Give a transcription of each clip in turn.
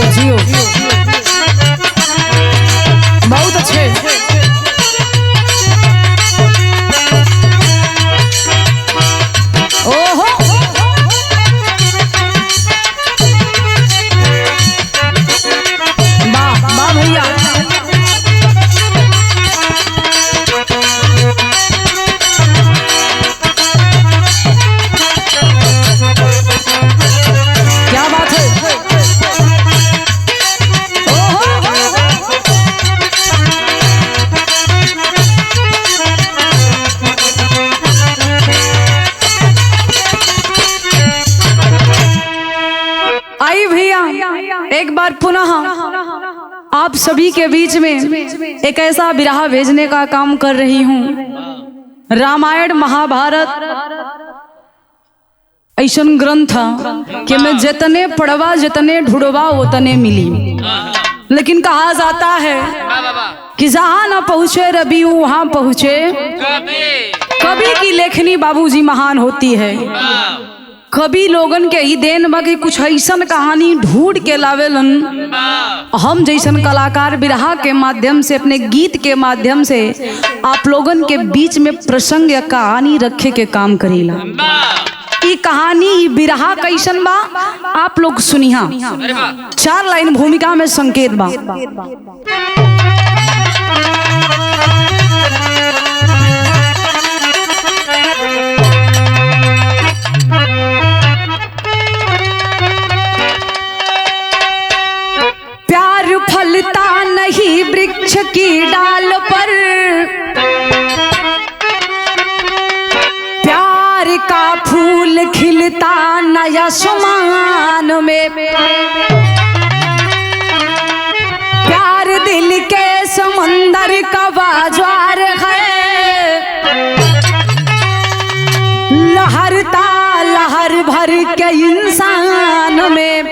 जियो जियो बहुत अच्छे। ओहो वाह वाह भैया। क्या बात है। आई भैया एक बार पुनः आप सभी के बीच में एक ऐसा बिरहा भेजने का काम कर रही हूँ। रामायण महाभारत ऐसा ग्रंथ कि मैं जितने पढ़वा जितने ढूंढवा उतने मिली, लेकिन कहा जाता है कि जहाँ न पहुँचे रवि वहाँ पहुँचे कवि की लेखनी बाबूजी महान होती है। कवि लोगन के ही देन बा कि कुछ ऐसन कहानी ढूंढ के लावेलन। हम जैसन कलाकार बिरहा के माध्यम से अपने गीत के माध्यम से आप लोगन के बीच में प्रसंग या कहानी रखे के काम करेला। ई कहानी ई बिरहा कैसन बा आप लोग सुनिहा। 4 लाइन भूमिका में संकेत बा। प्यार फलता नहीं वृक्ष की डाल पर, प्यार का फूल खिलता नया आसमान में, प्यार दिल के समंदर का बाजार है, लहरता लहर भर के इंसान में,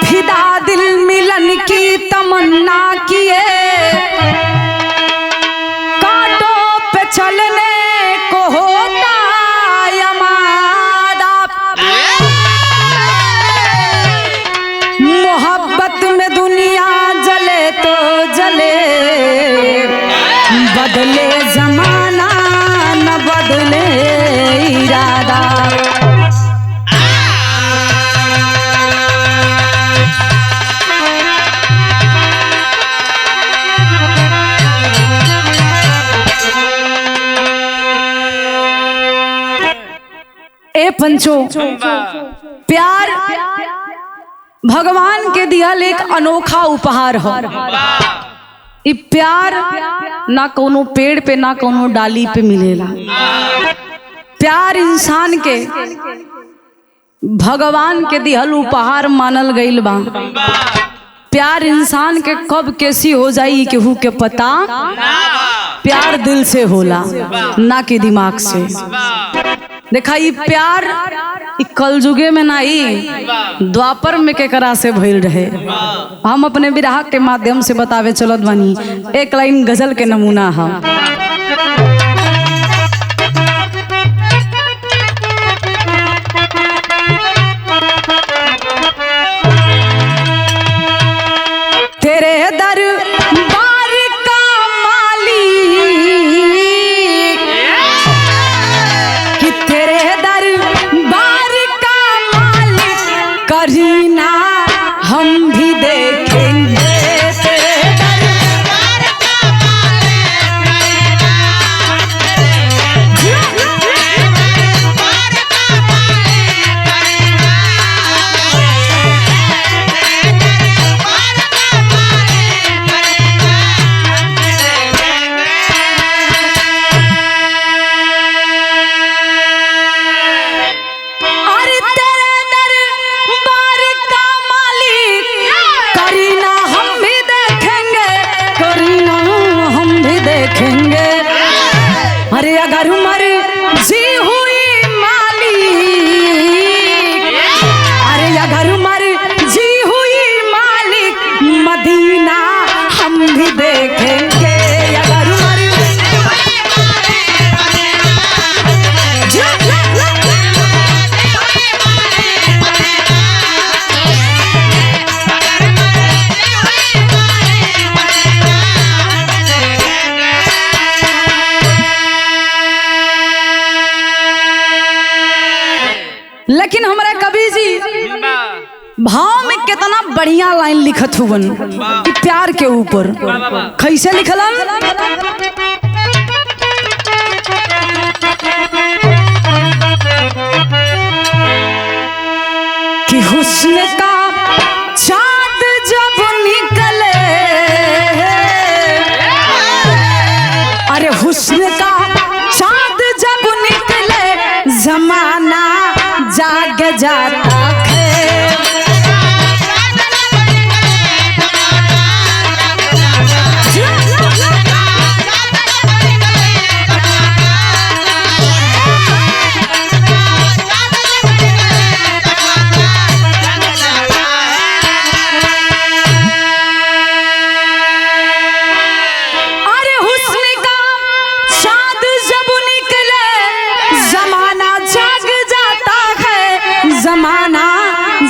फिदा दिल मिलन की तमन्ना किए, कांटों पे चलने को होता यमादा, मोहब्बत में दुनिया जले तो जले, बदले जमाना न बदले इरादा। ए पंचो, प्यार भगवान के दिया एक अनोखा उपहार हो। इ प्यार ना कोनो पेड़ पे ना कोनो डाली पे मिलेला। प्यार इंसान के भगवान के दिहल उपहार मानल गईल बा। प्यार इंसान के कब कैसी हो जाई केहू के पता। प्यार दिल से होला ना कि दिमाग से। देखा ये प्यार कलयुगे में नहीं द्वापर में केकरा से भइल रहे। हम अपने बिरहा के माध्यम से बतावे चलत बानी। एक लाइन गजल के नमूना है। तेरे दरबार का मालिक कि तेरे दरबार का मालिक करीना हम भी देखेंगे। तेरे दरबार का अरे अगर उमर जी हुई मालिक, अरे अगर उमर जी हुई मालिक मदीना हम भी देखेंगे। अगर उमर लेकिन हमारे कवि जी भाव में कितना बढ़िया लाइन लिखत हुवन कि प्यार के ऊपर कैसे लिखलन कि हुस्न का चाँद जब निकले, अरे हुस्न का चाँद जब निकले जमाना जाग जाता है।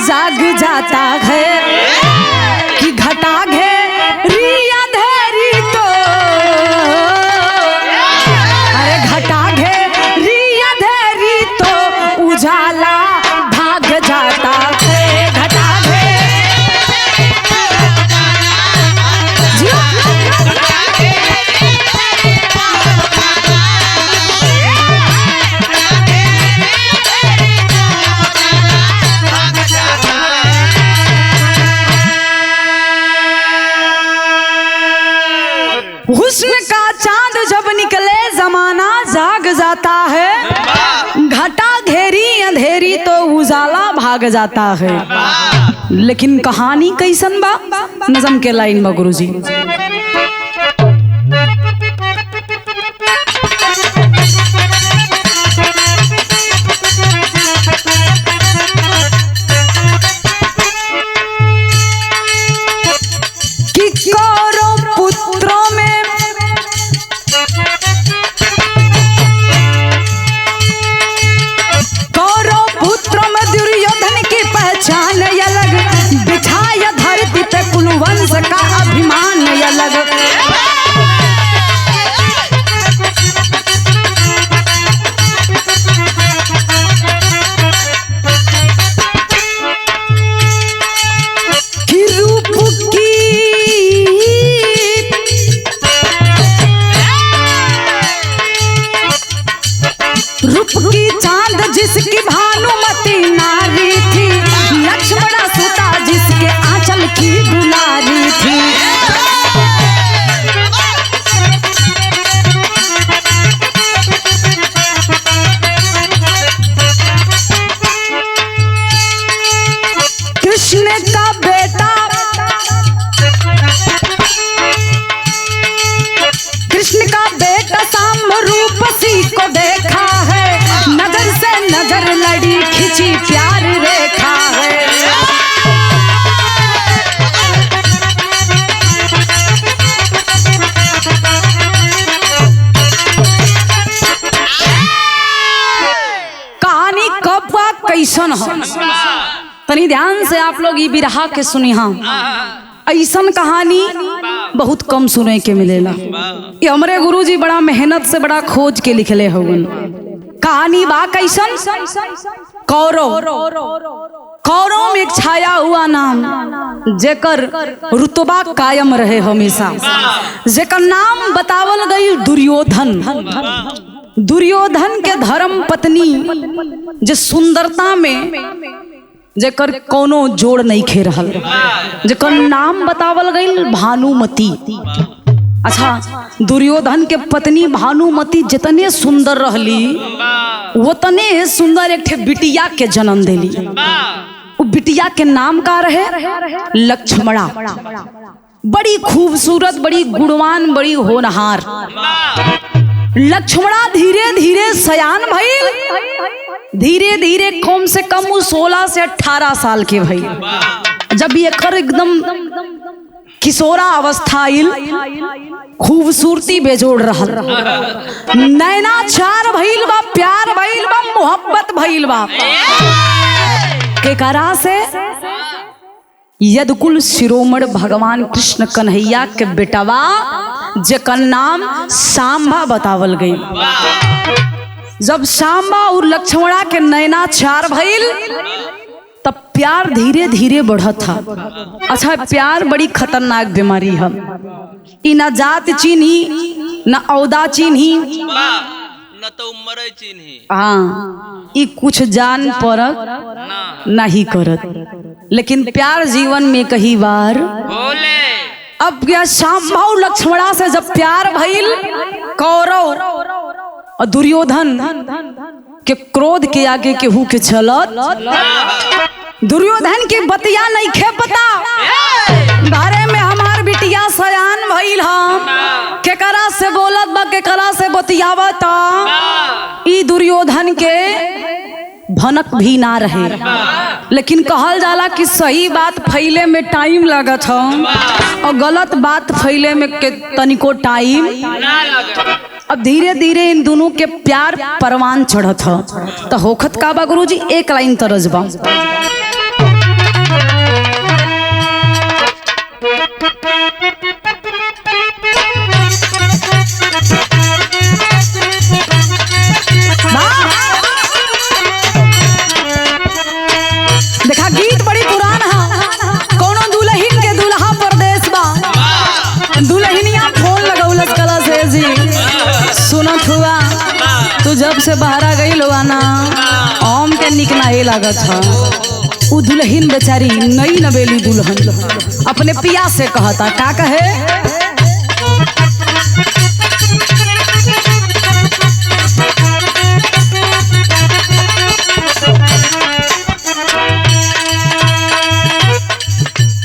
जाग जाता है कि घटा घेरी अंधेरी तो, अरे घटा घेरी अंधेरी तो उजाला भाग जाता है। घटा हुस्न का चांद जब निकले जमाना जाग जाता है, घटा घेरी अंधेरी तो उजाला भाग जाता है। लेकिन कहानी कैसन बा नज़म के लाइन में गुरुजी कि कौरव पुत्रों में पहचान अलग, बिछाया धरती पे कुलवंश का अभिमान अलग। कि रूप की चांद जिसकी भानुमती नारी थी, लक्ष्मणा सुता जिसके आंचल की दुलारी थी। कृष्ण का बेटा शाम रूपसी को देखा है, नजर से नजर लड़ी खिंची प्यार रेखा है। कहानी कब बा कैसन हो तनी ध्यान से आप लोग ये बिरहा के सुनी। हाँ ऐसन कहानी बहुत कम सुने के मिलेला। ये हमारे गुरुजी बड़ा मेहनत से बड़ा खोज के लिखले होगन। कहानी बा कैसन कौरव में एक छाया हुआ नाम जेकर रुतबा कायम रहे हमेशा, जेकर नाम बतावल गई दुर्योधन। दुर्योधन के धर्म पत्नी जे सुंदरता में जेकर कोनो जोड़ नहीं खे रहल, जेकर नाम बतावल गई भानुमती। अच्छा दुर्योधन के पत्नी भानुमती जितने सुंदर रहली उतने सुंदर एक ठे बिटिया के जन्म देली। वो बिटिया के नाम का रहे लक्ष्मणा। बड़ी खूबसूरत, बड़ी गुणवान, बड़ी होनहार। लक्ष्मणा धीरे धीरे सयान भइल, धीरे धीरे कम से कम 16 से 18 साल के भइल। जब ये कर एकदम किशोरा अवस्था आइल, खूबसूरती बेजोड़ रहल, नैनाचार भइल बा, प्यार भइल बा, मोहब्बत भइल बा। केकरा से? यदुकुल शिरोमणि भगवान कृष्ण कन्हैया के बेटवा जेकर नाम सांभा बतावल गई। जब सांबा और लक्ष्मणा के नैनाचार भइल तब प्यार धीरे धीरे बढ़त था। अच्छा, प्यार बड़ी खतरनाक बीमारी है। ई ना जात चिन्ही ना औदा चिन्ही न तो उम्र चिन्ही। हाँ, ई कुछ जान परत नहीं करत, लेकिन प्यार जीवन में कई बार बोले। अब क्या सांबा और लक्ष्मणा से जब प्यार भइल, कौरव और दुर्योधन के क्रोध के आगे केहू के चलत। दुर्योधन की बतिया नहीं खे पता, बारे में हमार बिटिया सयान भइल हम, केकरा से बोलत बा केकरा से बतियावत। ई दुर्योधन के भनक भी ना रहे, लेकिन कहल जाला कि सही बात फैले में टाइम लगत है और गलत बात फैले में के तनिको टाइम ना लगत। अब धीरे धीरे इन दोनों के प्यार परवान चढ़त है। तो होखत का बा गुरुजी, एक लाइन तरज बा। देखा गीत बड़ी पुरान है। कोनो दुल्हन के दुल्हा परदेश बा, दुल्हनिया फोन लगौलस कला से जी, सुनत हुआ तू जब से बहरा गई लो ना आम के निक नहीं लागत है। उ दुल्हन बेचारी नई नवेली दुल्हन अपने पिया से कहता, का कहे,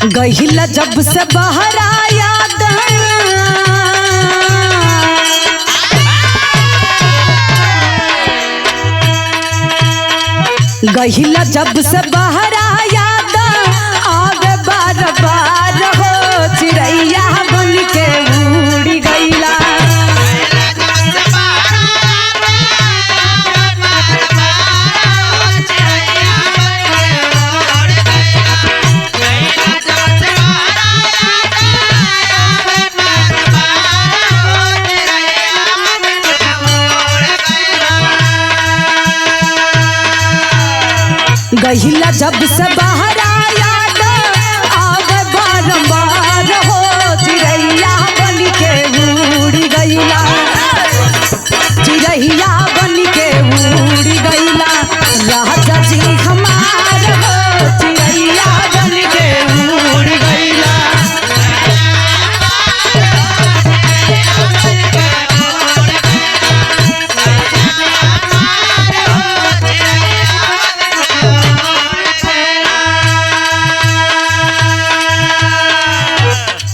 गहिला जब से बहरा याद गहिला जब से बहरा याद आवे बार बार हो, चिड़ैया बन के उड़ी गईला। गहिला जब से बहरा याद आवे बार हो, चिड़ैया बन के उड़ी गईला, चिड़ैया बन के उड़ी गईला। राजा जी हमार हो, चिड़ैया बन के उड़ी गईला।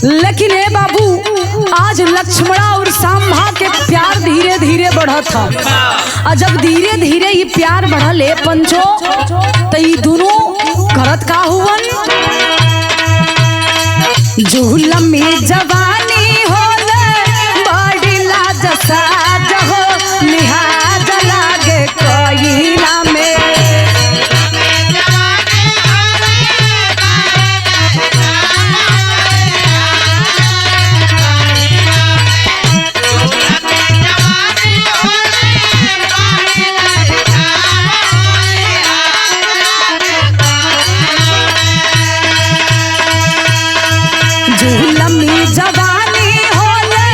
लेकिन ए बाबू, आज लक्ष्मणा और सांभा के प्यार धीरे धीरे बढ़त था। और जब धीरे धीरे ये प्यार बढ़ल ए पंचो, तो ये दोनों करत का हुवन, झूला में जवानी होले बड़ी लाज साज हो, लिहाज लागे कोयला में। जवानी होले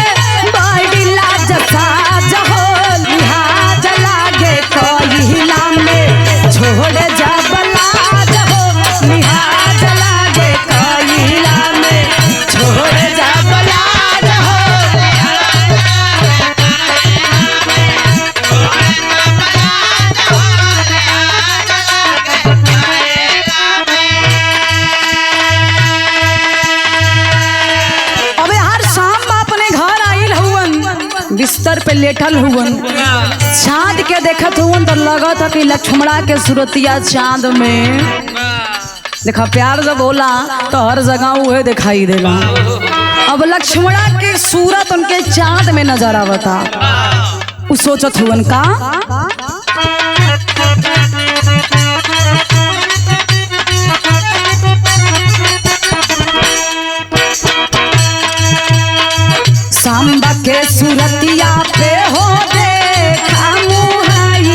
बड़ी लाज साज हो, लिहाज लागे कोयला में। छोड़ जब लाज हो, लिहाज लागे कोयला में। छोड़ जब लाज हो, बिस्तर पे लेटल हुवन, चांद के देखत हुवन तो लगत है कि लक्ष्मणा के सूरतिया चांद में। देखा प्यार जब होला तो हर जगह उहे दिखाई देला। अब लक्ष्मणा की सूरत उनके चांद में नजर आवता। उ सोचत हुवन का, सांबा के सूरतिया पे हो देखा मुहाई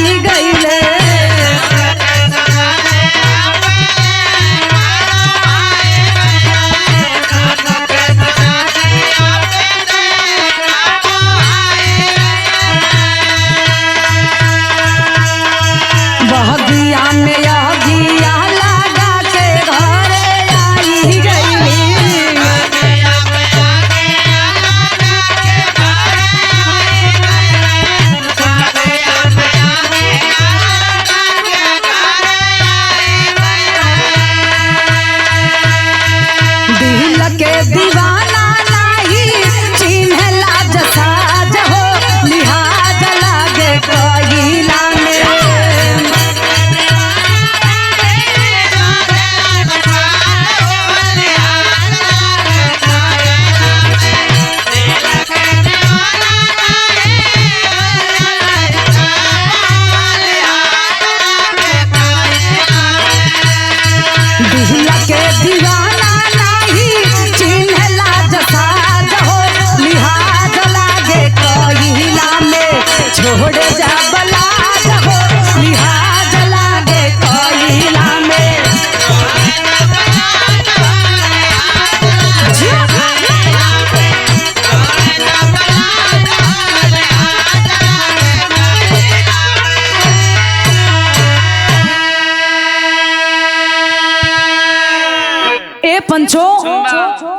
ए पंचो,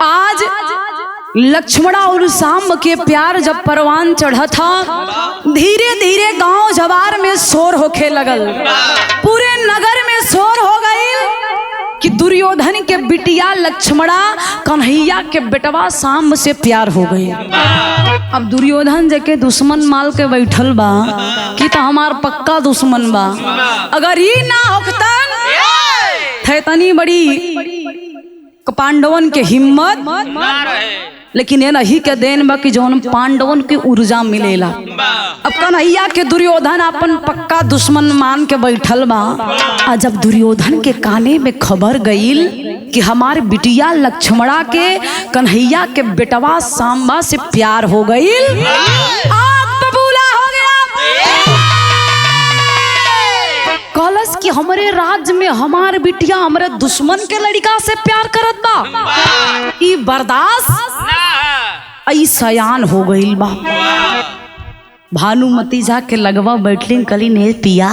आज लक्ष्मणा और सांब के प्यार जब परवान चढ़ा था, धीरे धीरे गांव जवार में शोर होखे लगल, पूरे नगर में शोर हो गई कि दुर्योधन के बिटिया लक्ष्मणा कन्हैया के बेटवा सांब से प्यार हो गई। अब दुर्योधन जके दुश्मन माल के बैठल बा कि तो हमार पक्का दुश्मन बा, अगर ये ना होखतन थे तनी बड़ी पांडवन के हिम्मत ना रहे, लेकिन ये नहीं के देन बा कि जौन पांडवन की ऊर्जा मिलेला। अब कन्हैया के दुर्योधन अपन पक्का दुश्मन मान के बैठल बा। आ जब दुर्योधन के काने में खबर गईल कि हमारे बिटिया लक्ष्मणा के कन्हैया के बेटवा सांबा से प्यार हो गईल, आग बबूला हो गया। कलश कि हमारे राज्य में हमारे बिटिया हमारे दुश्मन के लड़का से प्यार करत बा, ई बर्दाश्त आई सयान हो गईल बा। भानुमती जाके लगवा बैठलिन, कली ने पिया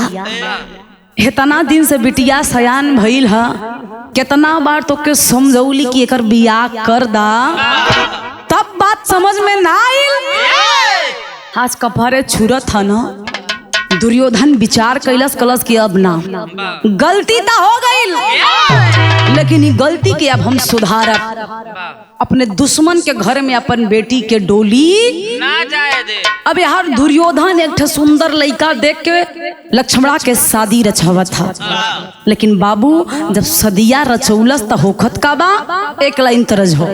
इतना दिन से बिटिया सयान भइल है, कितना बार तो के समझौली कि एकर बियाह कर दा, तब बात समझ में ना आइल। आज कपड़े छुरत है ना, दुर्योधन विचार कैलस कलस कि अब ना, गलती तो हो गई, लेकिन ये गलती के अब हम सुधारब। अपने दुश्मन के घर में अपन बेटी के डोली ना जाए दे। अब यार दुर्योधन एक ठे सुंदर लड़का देख के लक्ष्मणा के शादी रचावा था, लेकिन बाबू जब सदिया रचौलस तो होखत का बा, एक लाइन तरज हो।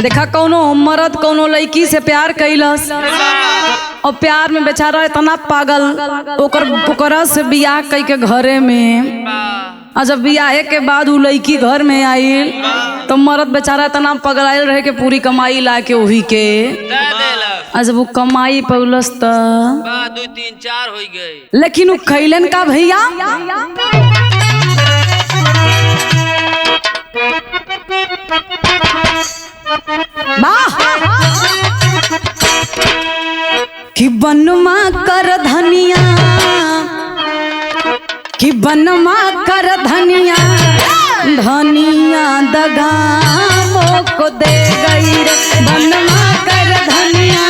देखा कौनो मर्द कौनो लड़की से प्यार कैलस और प्यार में बेचारा इतना पागल, ओकरा से बियाह कई के घरे में, और जब बियाहे के बाद उ लड़की घर में आई तो मर्द बेचारा इतना पगलाइल रहे के पूरी कमाई ला के वही के, और जब वो कमाई पौलस तो 2 3 4 हो गई, लेकिन वो कैलन का भैया कि बनमा कर धनिया, कि बनमा कर धनिया, धनिया दगा मोको दे गई रे, बनमा कर धनिया।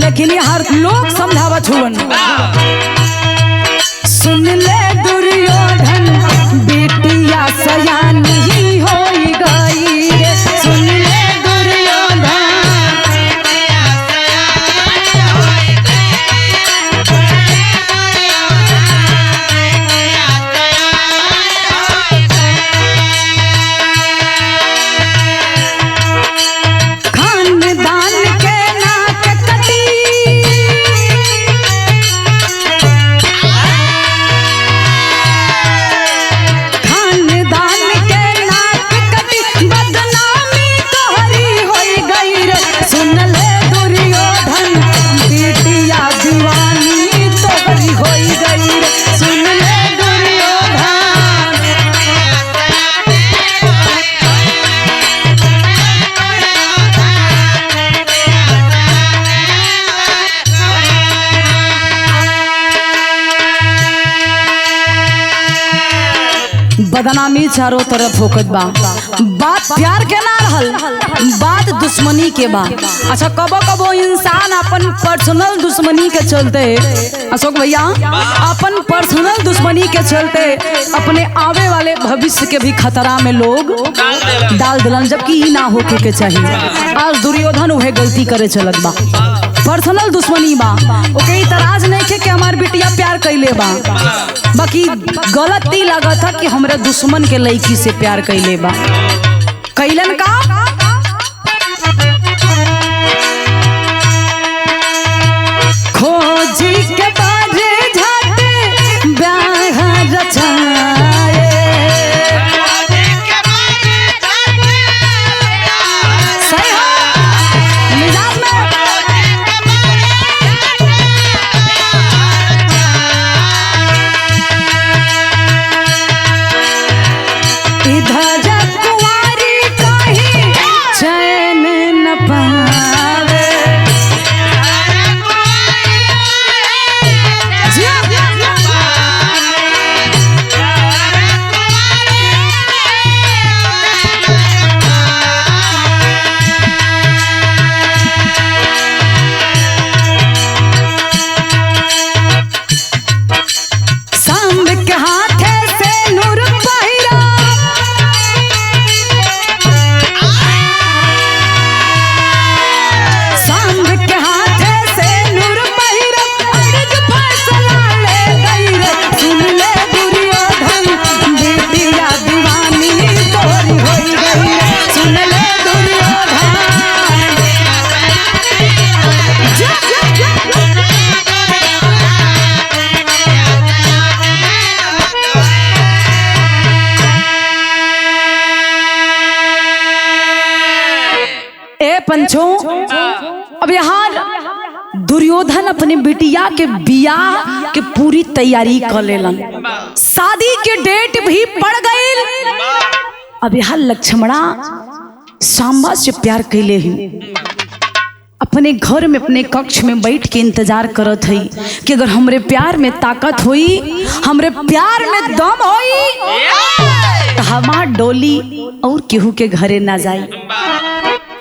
लेकिन हर लोग समझावा छुअन, सुन ले दुर्योधन बेटिया सयानी ही होई गई रे, सुन ले दुर्योधन। खानदान के नाक कटी, खानदान के नाक कटी, बदनामी तोहरी होई गई रे, सुन ले दुर्योधन बेटिया दीवानी तोहरी होई गई रे, सुन ले दुर्योधन। बदनामी चारों तरफ होकत बा, बात प्यार के ना रहल, बात दुश्मनी के बा। अच्छा कबो कबो इंसान अपन पर्सनल दुश्मनी के चलते, अशोक भैया अपन पर्सनल दुश्मनी के चलते अपने आवे वाले भविष्य के भी खतरा में लोग डाल दिलन, जबकि ई ना होके के चाहिए। आज दुर्योधन वह गलती करे चलत बा, पर्सनल दुश्मनी बा, ओके इतराज नहीं खे कि हमार बिटिया प्यार कैले बा, बाकी गलती लगा था कि हमरे दुश्मन के लड़की से प्यार कैले बा। कैलन का खोजी के बाजे झाटे ब्याह रचाए, सही हो। ए पंचो, अब यहाँ दुर्योधन अपने बिटिया के बियाह के पूरी तैयारी कर लेलन, शादी के डेट भी पड़ गई। अब यहाँ लक्ष्मणा सांबा से प्यार कैले ही अपने घर में अपने कक्ष में बैठ के इंतजार करत है कि अगर हमरे प्यार में ताकत हुई, हमरे प्यार में दम हुई तो हमार डोली और केहू के घरे ना जाई।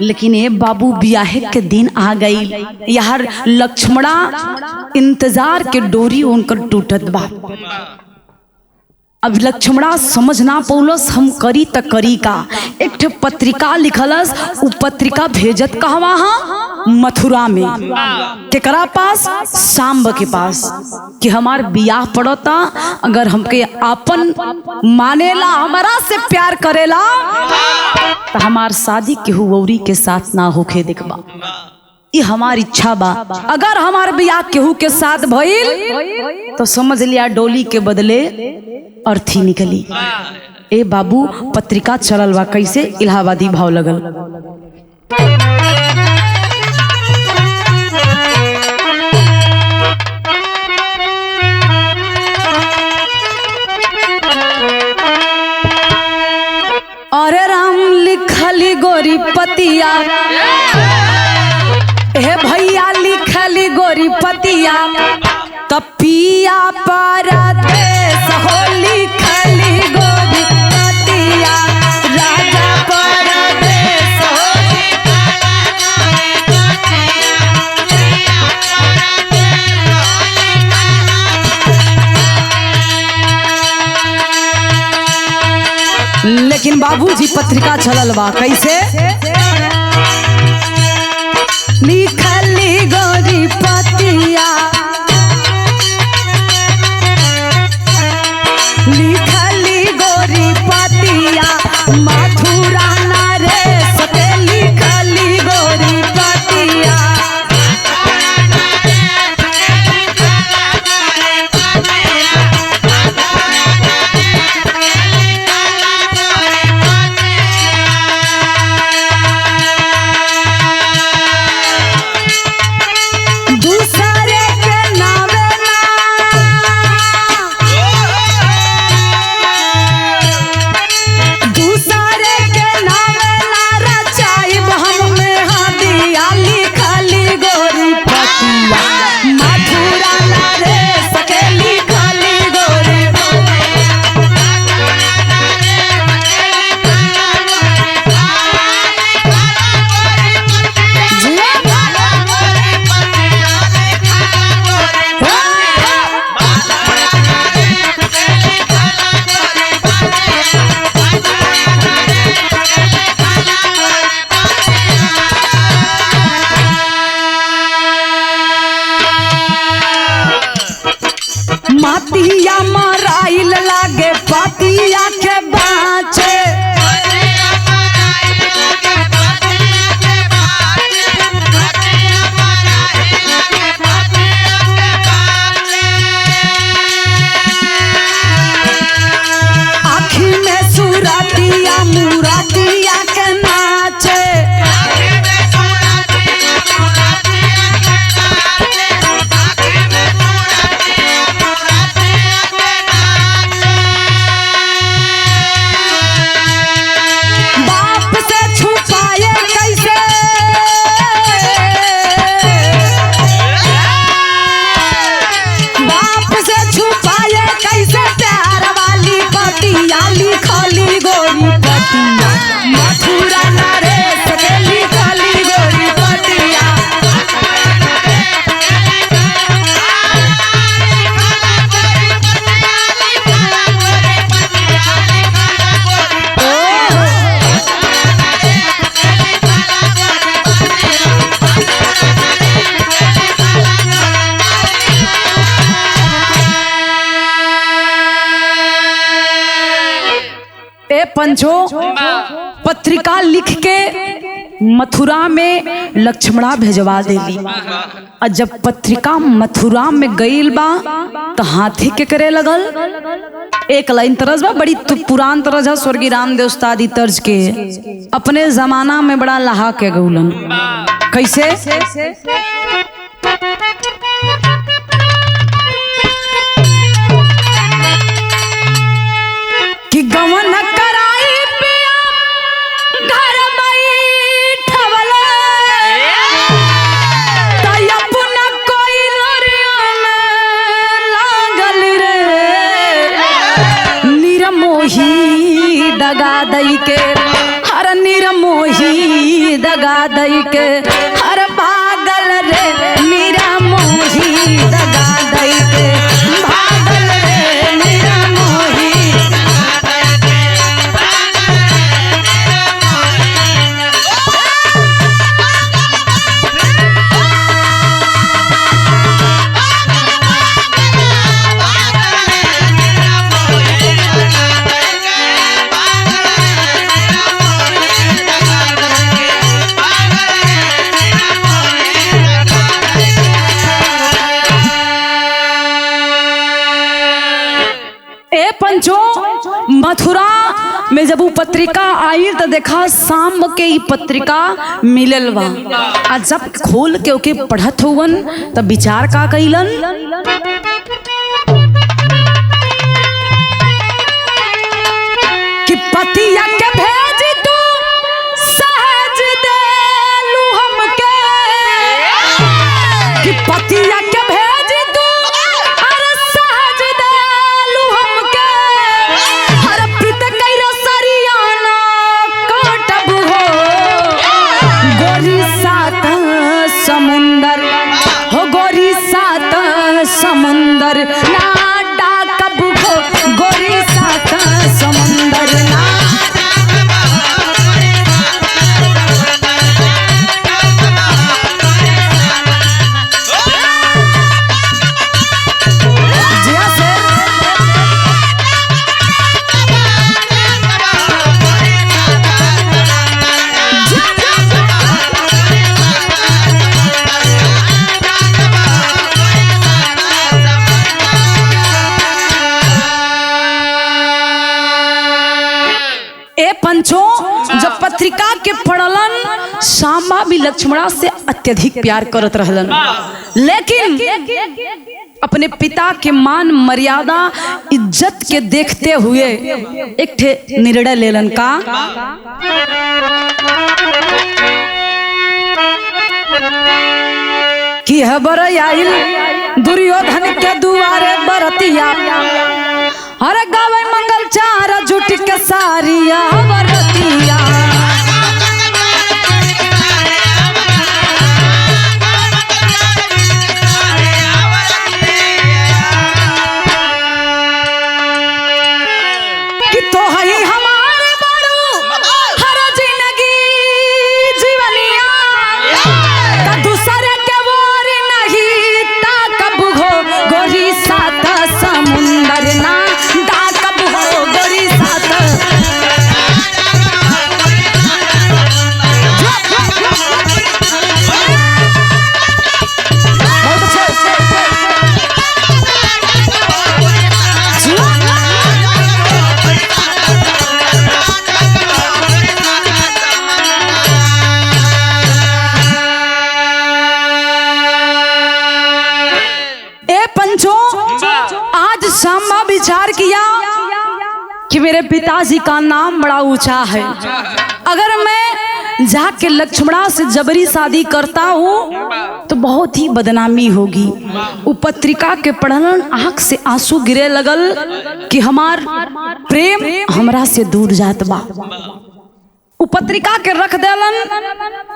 लेकिन ये बाबू ब्याहे के दिन आ गई, यार लक्ष्मणा इंतजार के डोरी उनकर टूटत बा। अब लक्ष्मणा समझ ना पौलस हम करी त करी का। एक ठे पत्रिका लिखलस, उ पत्रिका भेजत कहवा हा मथुरा में, केकरा पास? सांब के पास, कि हमार बियाह पड़ता, अगर हमके आपन मानेला, हमारा से प्यार करेला तो हमार शादी केहू औरी के साथ ना होके देखबा, ये हमारी इच्छा बा। अगर हमार बियाह केहू के साथ भइल तो समझ लिया डोली के बदले अर्थी निकली। ए बाबू पत्रिका चलल बा, कैसे? इलाहाबादी भाव लगल। अरे राम लिखली गोरी पतिया, हे भैया लिखली गोरी पतिया, तपिया परदेस हो लिखली गोरी पतिया, राजा परदेस हो लेकिन बाबूजी पत्रिका चलल बा, कैसे? लिखली गोरी पतिया, लिखली गोरी पतिया, मथुरा नरेश के लिखली गोरी पतिया। मातिया मराइल लागे पतिया के बाँचे, आँखी में सुरतिया मुरतिया के नाचे, लिखली गोरी पतिया, मथुरा नरेश के लिखली गोरी पतिया। ए पंचो पत्रिका लिख के मथुरा में लक्ष्मणा भेजवा देली। और जब पत्रिका मथुरा में गईल बा तो हाथी के करे लगल। एक लाइन तरज बा, बड़ी पुरान तरज है, स्वर्गीय रामदेव उस्तादी तर्ज के, अपने जमाना में बड़ा लहा के गौलन। कैसे? कि गवन कराई पिया घर बैठवल, तय अपना कोई लोरिया में लागल रे, निरमोही दगा दई के, हर निरमोही दगा दई के, हर भागल रे, निरमोही दगा दई के, भागल रे, निरमोही। पंचो मथुरा में जब वो पत्रिका आई तो देखा शाम के ही पत्रिका मिलल बा। आ जब खोल के ओके पढ़त हुवन तब विचार का कइलन कि पतिया के भेज तू सहज देलू हमके, कि पतिया के भेज तू अरे सहज देलू हमके, हर प्रीत कैर सरियाना काटब हो, गोरी सात समुंदर हो, गोरी सात समुंदर ना डाकब हो, गोरी सात समुंदर ना। पंचों जब पत्रिका के पढ़लन शामा भी लक्ष्मणा से अत्यधिक प्यार करत रहलन, लेकिन अपने पिता के मान मर्यादा इज्जत के देखते हुए एक ठे निर्णय लेलन का कि हबर आइल दुर्योधन के दुआरे बरतिया, अरे गावे मंगल चार जुट के सारिया बरतिया, कि तो है हमारे बारू हर जिंदगी जीवनिया, का दूसरे के वार नहीं ताकब हो, गोरी सात समुंदर ना डाकब हो, गोरी सात। आज शामा विचार किया कि मेरे पिताजी का नाम बड़ा ऊंचा है, अगर मैं जाके लक्ष्मणा से जबरी शादी करता हूँ तो बहुत ही बदनामी होगी। वो पत्रिका के पढ़लन आंख से आंसू गिरे लगल कि हमार प्रेम हमरा से दूर जात बा। उ पत्रिका के रख देलन,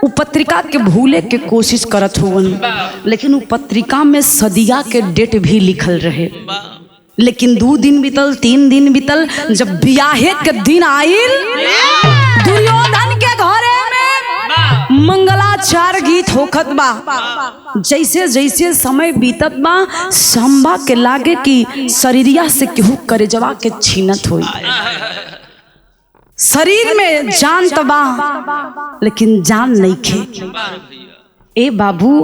उ पत्रिका के भूले के कोशिश करत हुवन, लेकिन उ पत्रिका में सदिया के डेट भी लिखल रहे। लेकिन 2 दिन बीतल, 3 दिन बीतल, जब बियाहे के दिन आइल दुर्योधन के घरे में मंगलाचार गीत होखत बा। जैसे जैसे समय बीतत बा संभा के लागे कि शरीरिया से केहू करेजवा के छीनत होई। शरीर में जान तबा लेकिन जान नहीं खे। ए बाबू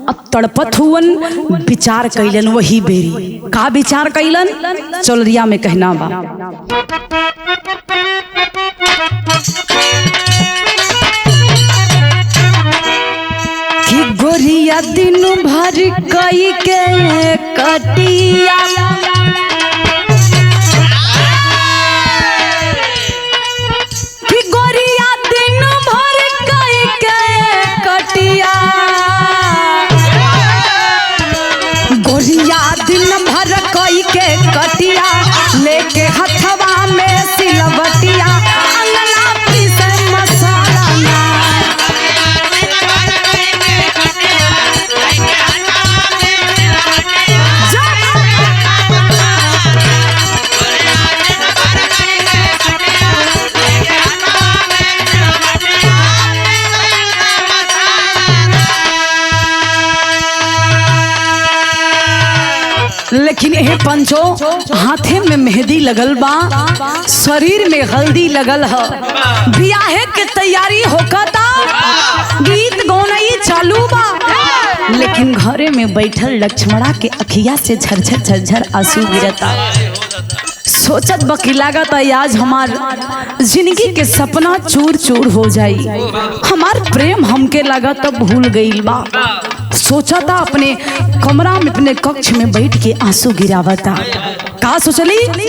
अब तड़पत हुवन विचार कैलन वही बेरी। का विचार कैलन चौलरिया में कहना बा कि गोरिया दिन भर कई के कटिया कि गोरिया दिन भर कई के कटिया गोरिया दिन भर कई के कटिया लेके हथवा में सिलवटिया अंगना पीसे मसाला ना लेकिन यह पंचो हाथे में मेहंदी लगल बा, शरीर में हल्दी लगल है, बियाहे के तैयारी होकता, गीत गौनई चालू बा, लेकिन घरे में बैठल लक्ष्मणा के अखिया से झरझर झरझर आंसू गिरता। सोचत बकी लागत आज हमार जिंदगी के सपना चूर चूर हो जाई, हमार प्रेम हमके लागत भूल गईल बा। सोचा था अपने कमरा में अपने कक्ष में बैठ के आंसू गिरावता। का सोचली कि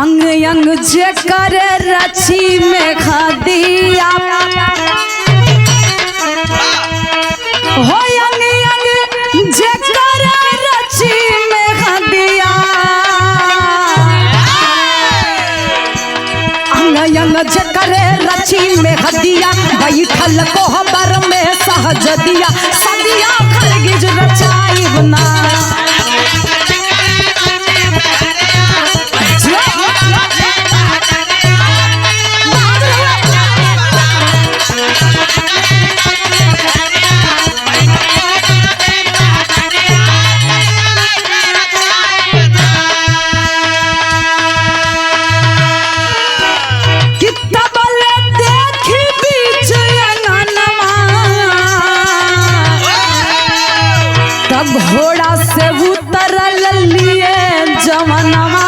अंग अंग जेकर रची में खदिया हो अंग अंग जेकर रची में खदिया अंग जकरे रची में हदिया बैठल कोहबर में सहज दिया सदिया खलगिज रचाई बना घोड़ा से उतरल लिए जवनवा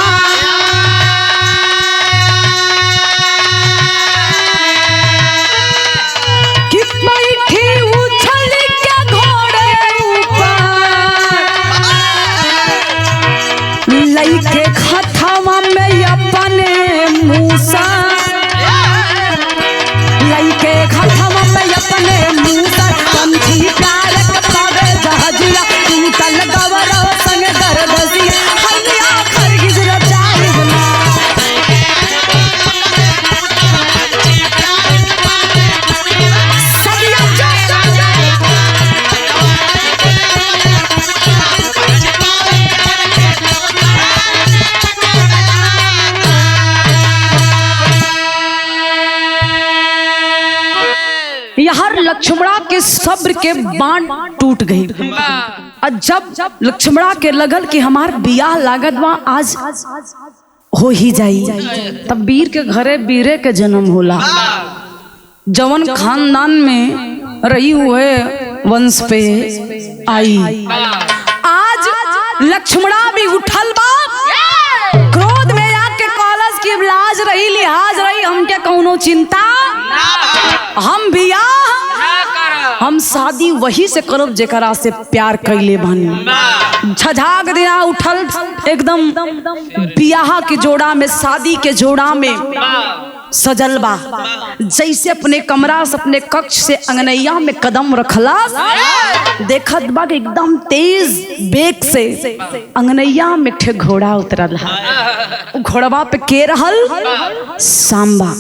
कि बैठी उछल के घोड़े ऊपर लइके खथवा में अपने मूसा लइके खथवा में अपने मूसा पंछी प्यार पावे जहाजिया तल गवरो संग गर्भसी हनिया खरगिज रचाई बना सदिया यहाँ लक्ष्मणा के सब्र के बाण टूट गई। और जब लक्ष्मणा के लगल कि हमार बियाह लागत बा आज हो ही जाई, तब वीर के घरे वीरे के जन्म होला। जवन खानदान में रही हुए वंश पे आई, आज लक्ष्मणा भी उठल बा क्रोध में आके कॉलेज की लाज रही लिहाज रही हमके कौनो चिंता हम बियाह हम शादी वही से करब जेकरा से प्यार कैले बानी। झझाग दिना उठल एकदम बियाह के जोड़ा में शादी के जोड़ा में सजल बा। जैसे अपने कमरा से अपने कक्ष से अंगनैया में कदम रखला देखत बा कि एकदम तेज बेग से अंगनैया में ठे घोड़ा उतरल है। घोड़वा पे के रहल सांबा।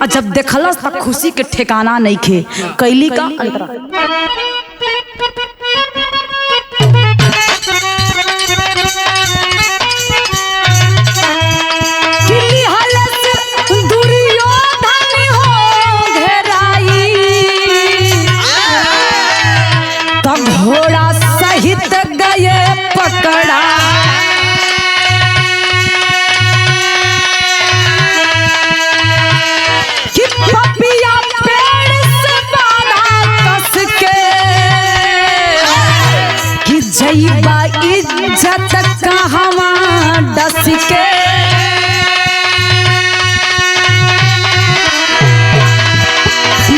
और जब देखलस तब खुशी के ठिकाना नहीं खे कैली का अंतरा के पकड़ा। कि पपिया पेड़ से बांधा कस के, कि जइबा इज्जत कहवा डस के।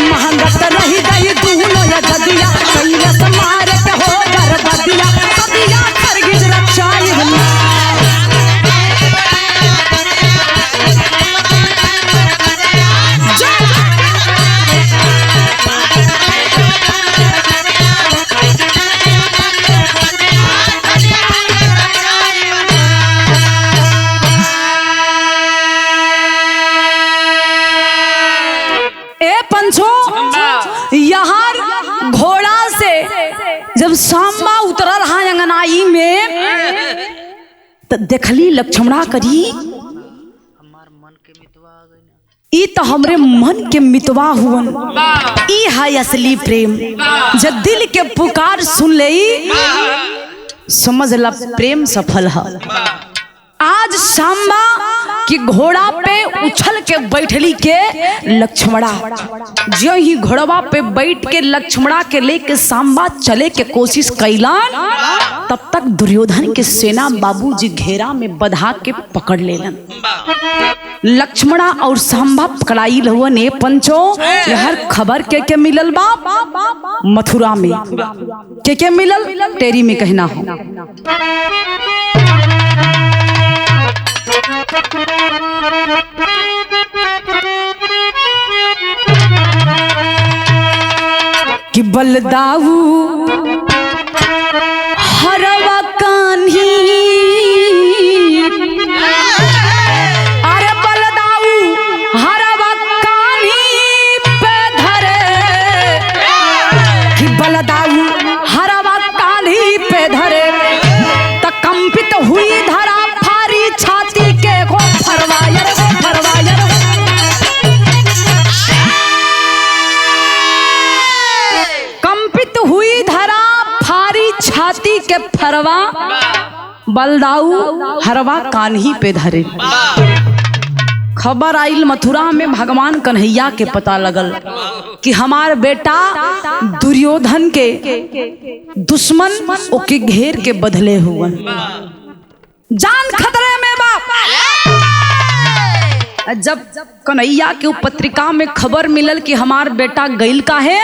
महंगत रही गई दूनो या जदिया, कैले से मारे के हो बरबदिया, सदिया खरगिज रक्षाई बना। यहाँ घोड़ा से जब सांबा उतरल हा अंगनाई में, तो देखली लक्ष्मणा करी ई तो हमरे मन के मितवा हुवन। ई है असली प्रेम। जब दिल के पुकार सुन ले समझ ला प्रेम सफल है। आज सांबा कि घोड़ा पे उछल के बैठली के लक्ष्मणा, जो ही घोड़वा पे बैठ के लक्ष्मणा के लेके सांबा चले के कोशिश कैलन, तब तक दुर्योधन के सेना बाबूजी घेरा में बधा के पकड़ लेलन। लक्ष्मणा और सांबा पकड़ाई हुआ ने पंचो। हर खबर के मिलल बा मथुरा में, के मिलल टेरी में कहना हो। कि बलदाऊ हरवा कान्ही, अरे बलदाऊ हरवा कान्ही पे धरे, कि बलदाऊ हरवा कान्ही पे धरे, त कंपित हुई धरा फारी छाती के गो फरवायर गो फरवायर। कंपित हुई धरा फारी छाती के फरवा, बलदाऊ हरवा कान्ही पे धरे। खबर आइल मथुरा में भगवान कन्हैया के पता लगल कि हमार बेटा दुर्योधन के दुश्मन ओके घेर के बदले हुवन, जान खतरे में बाप। जब कन्हैया के पत्रिका में खबर मिलल कि हमार बेटा गइल का है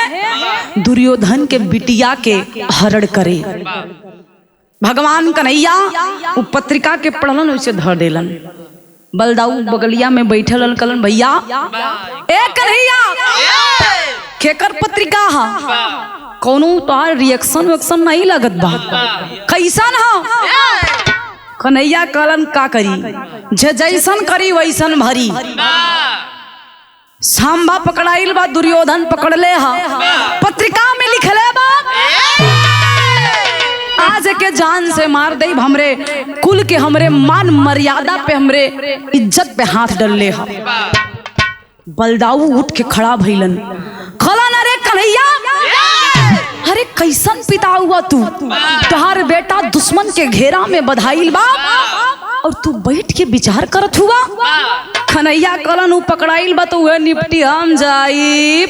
दुर्योधन के बिटिया के हरण करे, भगवान कन्हैया वो पत्रिका के पढ़लन उसे धर देलन। बलदाऊ बगलिया में बैठल कलन, भैया ए कन्हैया केकर पत्रिका हा, कोनो तोहार रिएक्शन वेक्शन नहीं लगत बा, कैसन हा? कन्हैया कलन का करी, जे जैसन करी वैसन भरी। सांबा पकड़ाइल बा, दुर्योधन पकड़ ले हा, पत्रिका में लिखले बा आज के जान से मार दे, हमरे कुल के हमरे मान मर्यादा पे हमरे इज्जत पे हाथ डल ले हा। बलदाऊ उठ के खड़ा भइलन, खलन अरे कन्हैया, अरे कैसन पिता हुआ तू, तुहार बेटा दुश्मन के घेरा में बधाइल बा और तू बैठ के विचार करत हुआ। कन्हैया कलन उ पकड़ाइल बा तो वह निपटी हम जाइब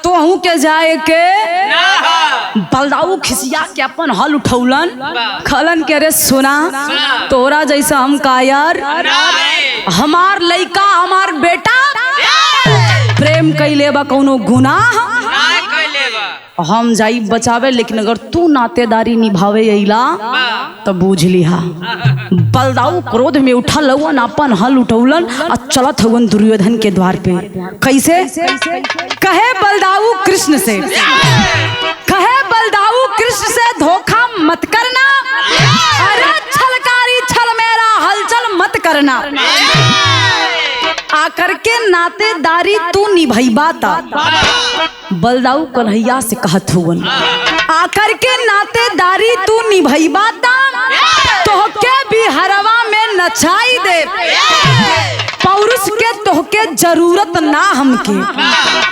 तो हूँ के जाए के। बलदाऊ खिसिया के अपन हल उठौलन, खलन के रे सुना तोरा जैसा हम कायर, हमार लइका हमार बेटा प्रेम कैले बा कौनो गुनाह हम जाई बचावे, लेकिन अगर तू नातेदारी निभावे अइला तो बूझ लिहा। बलदाऊ क्रोध में उठा लवन, अपन हल उठौलन और चलत हवन दुर्योधन के द्वार पे। कैसे कहे बलदाऊ कृष्ण से, कहे बलदाऊ कृष्ण से धोखा मत करना, अरे छलकारी छल मेरा हलचल मत करना, आकर के नातेदारी तू निभैबा ता। बलदाऊ कन्हैया से कहत हुवन, आकर के नातेदारी तू निभैबा ता, तोहके भी हरवा में नचाई दे, पौरुष के तोहके जरूरत ना हमके,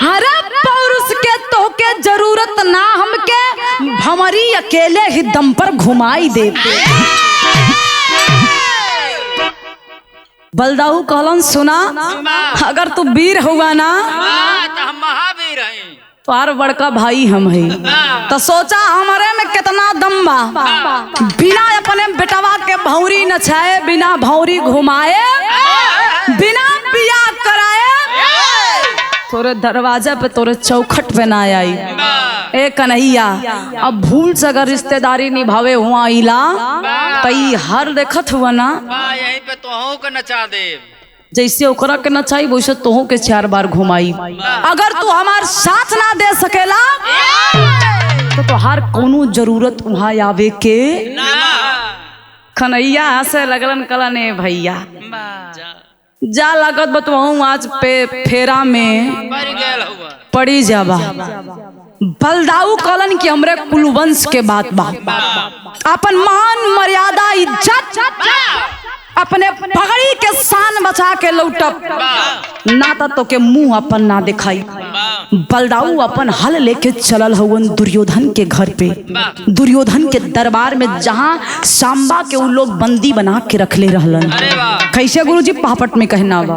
हरे पौरुष के तोहके जरूरत ना हमके, भंवरी अकेले ही दम पर घुमाई दे। बलदाऊ कहलन सुना, अगर तू वीर हुआ ना तो हम महावीर हैं। तो और बड़का भाई हम है। तो सोचा हमारे में कितना दम बा, बिना अपने बेटवा के भौरी नचाए, बिना भौरी घुमाए, बिना बियाह कराए, तोरे दरवाजा पे तोरे चौखट पे ना आई। ए कन्हैया, अब भूल से अगर रिश्तेदारी निभावे हुआ इला तो ई हर देखत हुआ ना, यहीं पे तोहू के नचा दे। जैसे ओकरा के नचाई वैसे तोहू के 4 बार घुमाई। अगर तू हमार साथ ना दे सकेला तो तोहार कोनो जरूरत वहाँ आवे के। कन्हैया हंसे लगलन, कलन ए भैया जा लागत बतवाऊं आज पे फेरा में पड़ी जाबा। बलदाऊ कलन की हमरे कुलवंश के बात बा, अपन मान मर्यादा इज्जत अपने पगड़ी के शान बचा के लौटब, ना तो के मुंह अपन ना दिखाई। बलदाऊ अपन हल लेके चलल हवन दुर्योधन के घर पे, दुर्योधन के दरबार में, जहाँ सांबा के उ लोग बंदी बना के रखले रहलन। कैसे गुरुजी पापट में कहना बा,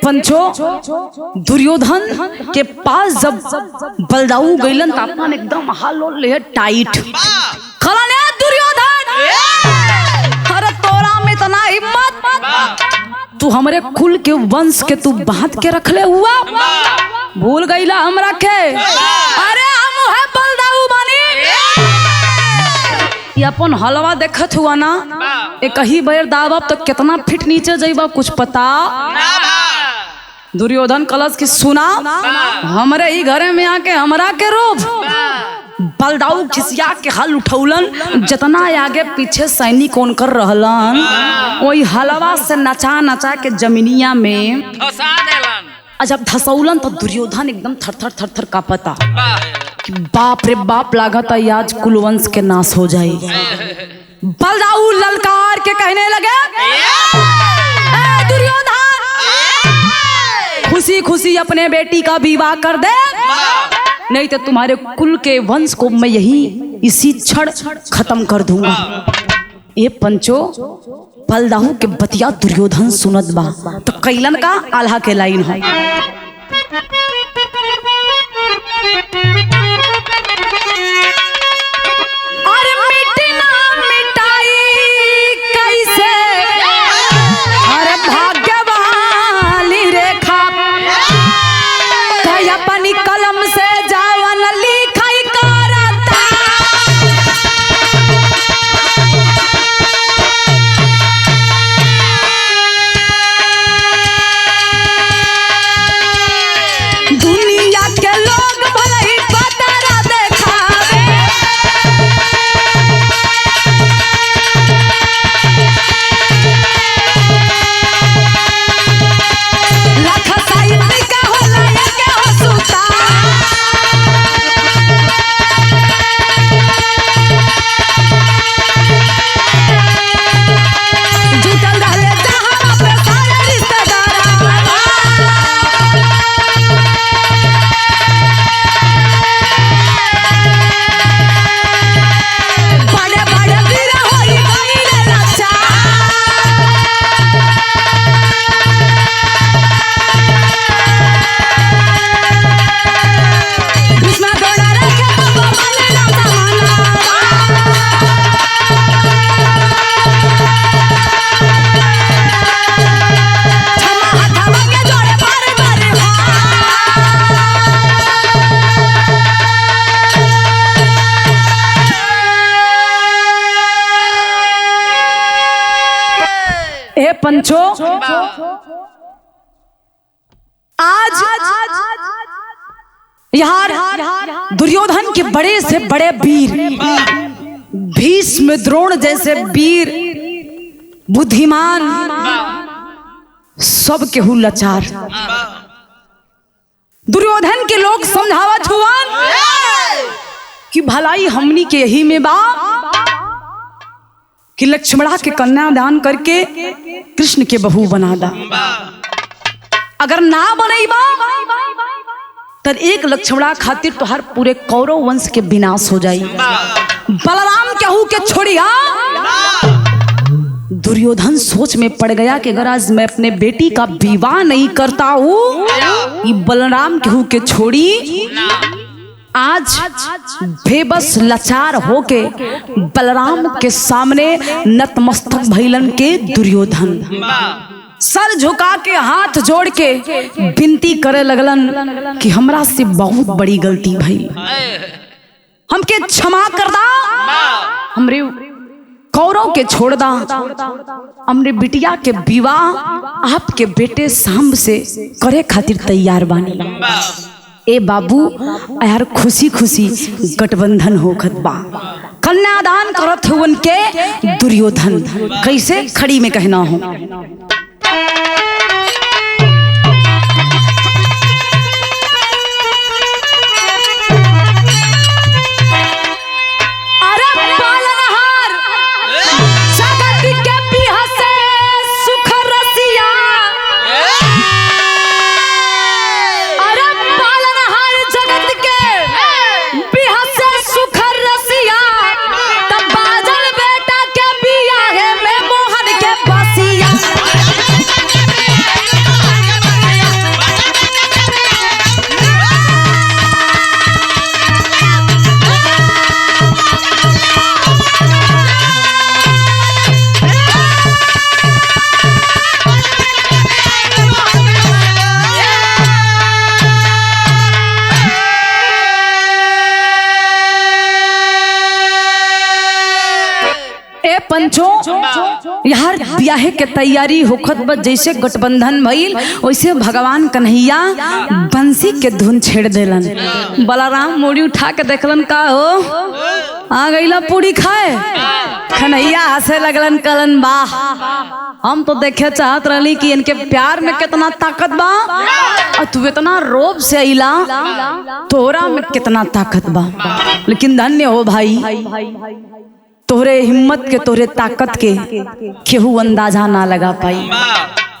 पंचो दुर्योधन के पास जब बलदाऊ गइलन त अपन एकदम हाल ले टाइट। खलाने दुर्योधन, अरे तोरा में इतना हिम्मत, तू हमरे कुल के वंश के तू बांध के रखले हुआ, भूल गईला हमरा के। अरे हम है बलदाऊ बनी। ये अपन हलवा देखत हुआ ना, एक ही बेर दावब तो कितना फिट नीचे जाइबा कुछ पता। दुर्योधन कलश की सुना, हमरे ही घरे में आके हमरा के रोब। बलदाऊ खिसिया के हल उठौलन, जितना आगे पीछे सैनिक कौन कर रहलन, वही हलवा से नचा नचा के जमीनिया में धसा देलन। जब धसौलन तो दुर्योधन एकदम थर थर थर थर कांपता कि बाप रे बाप, लागत आज कुलवंश के नाश हो जाए। बलदाऊ ललकार के कहने लगे, दुर्योधन खुशी खुशी अपने बेटी का विवाह कर दे, नहीं तो तुम्हारे कुल के वंश को मैं यही इसी क्षण खत्म कर दूंगा। ये पंचो बलदाऊ के बतिया दुर्योधन सुनत बा तो कैलन का आल्हा के लाइन है, अरे मिटी ना मिटाई कैसे, अरे भाग्य वाली रेखा, कहीं अपनी कलम से जावन लिखाई करता। पंचो, आज यार दुर्योधन के बड़े से बड़े वीर, भीष्म द्रोण जैसे वीर बुद्धिमान सब केहू लाचार। दुर्योधन के लोग समझावत हुआ कि भलाई हमनी के यही में बा कि लक्ष्मणा के कन्यादान करके कृष्ण के बहू बना दा। अगर ना बनैबा तर एक लक्ष्मणा खातिर तोहर पूरे कौरव वंश के विनाश हो जाई। बलराम केहू के छोड़िया। दुर्योधन सोच में पड़ गया कि अगर आज मैं अपने बेटी का विवाह नहीं करता हूँ, ये बलराम केहू के छोड़ी आज बेबस लाचार होके बलराम के सामने नतमस्तक भइलन के दुर्योधन सर झुका के हाथ जोड़ के विनती करे लगलन कि हमरा से बहुत बड़ी गलती भई, हमके क्षमा कर दा, हमरे कौरव के छोड़ दा, हमरे बिटिया के विवाह आपके बेटे सांब से करे खातिर तैयार बानी। ए बाबू यार खुशी खुशी गठबंधन होखत बा। कन्यादान करत हुवन के दुर्योधन कैसे खड़ी में कहना हो। पंचो यार ब्याहे के तैयारी होखत बा, जैसे गठबंधन भइल वैसे भगवान कन्हैया बंसी के धुन छेड़ देलन। बलराम मुड़ी उठा के देखलन का हो आ गईला पूरी खाए। कन्हैया हंसे लगलन कलन वाह, हम तो देखे चाहत रहली कि इनके प्यार में कितना ताकत बा और तू इतना रोब से अइला, तोरा में कितना ताकत बा। लेकिन धन्य हो भाई, तोहरे हिम्मत के तोहरे ताकत के केहू अंदाजा ना लगा पाई।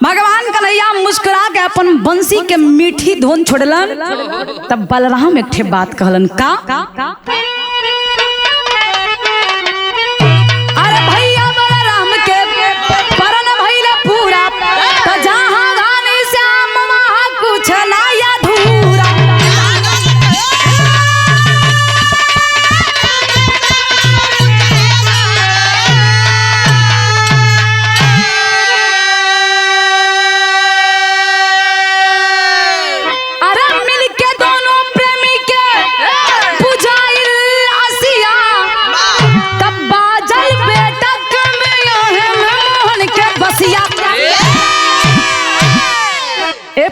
भगवान कन्हैया मुस्कुरा के अपन बंसी के मीठी धुन छोड़लन। तब बलराम एक ठे बात कहलन का अरे भैया बलराम के परन भइले पूरा, त जहां गाने श्याम वहां कुछ ना अधूरा।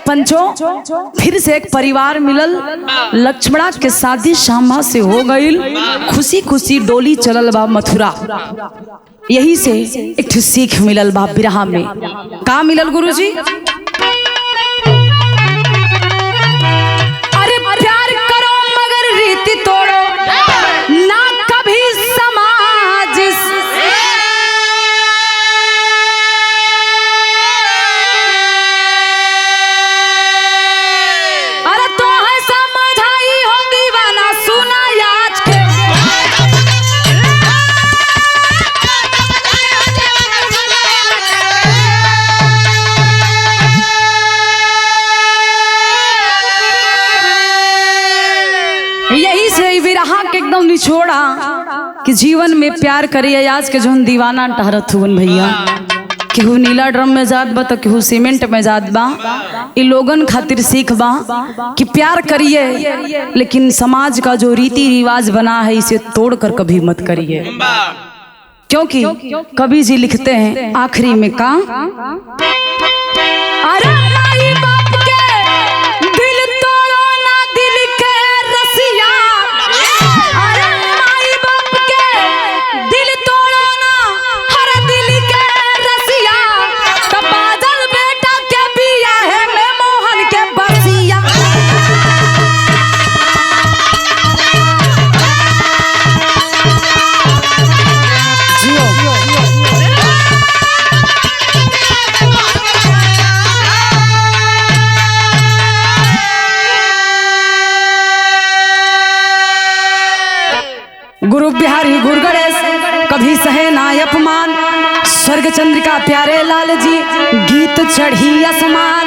पंचो फिर से एक परिवार मिलल, लक्ष्मणा के शादी श्यामा से हो गईल। खुशी खुशी डोली चलल बा मथुरा। यही से एक सीख मिलल बा बिरहा में। का मिलल गुरुजी? अरे प्यार करो मगर रीति तोड़ो ना कभी समाज। एकदम निछोड़ा कि जीवन में प्यार करिए। आज के जोन दीवाना टहरत हुवन भैया, केहू नीला ड्रम में जात बा तो केहू सीमेंट में जात बा। इ लोगन खातिर सीख बा कि प्यार करिए, लेकिन समाज का जो रीति रिवाज बना है इसे तोड़कर कभी मत करिए। क्योंकि कवि जी लिखते हैं आखिरी में का, अरे माई बाप के दिल तोड़ो ना दिल के रसिया, अरे माई बाप के दिल तोड़ो ना हर दिल के रसिया, तो बादल बेटा के बिया है मैं मोहन के बसिया। गुरु बिहारी गुरु गणेश कभी सहे ना अपमान, स्वर्ग चंद्रिका प्यारे लाल जी गीत चढ़ी आसमान।